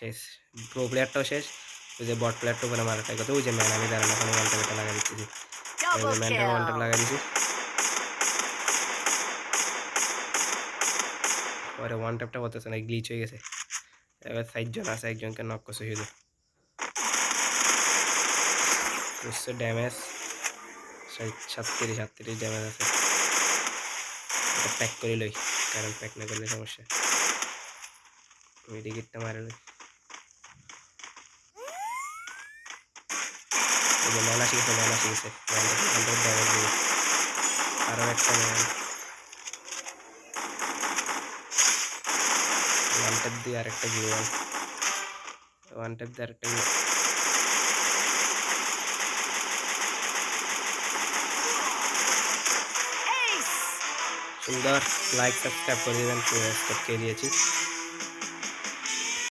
শেষ। প্রো প্লেয়ারটাও শেষ। ওই যে বট প্লেয়ারটা উপরে মারা ট্রাই করতে, ওই যে ম্যান, আমি দাঁড়ান এখন ওয়ান ট্যাপটা লাগা দিচ্ছি। এই যে ম্যানটাকে ওয়ান ট্যাপ লাগা দিছি, পরে ওয়ান ট্যাপটা হতেছে না, গ্লিচ হয়ে গেছে। এবার 4 জন আছে, একজনকে নক করছে শুধু। ড্যামেজ 37 ড্যামেজ আছে। এটা প্যাক করে লই, কারণ প্যাক না করলে সমস্যা। মেডিকেটটা মারে লই। এই যে ম্যান আসি গেছে, ম্যানটাকে 100 ড্যামেজ দিই। আরও একটা ম্যান, ওয়ান ট্যাপ দিয়ে আরেকটা গ্লুয়াল, ওয়ান ট্যাপ দিয়ে আরেকটা সুন্দর। লাইক সাবস্ক্রাইব করে দেবেন, পুরো স্টেপ কে দিয়েছি।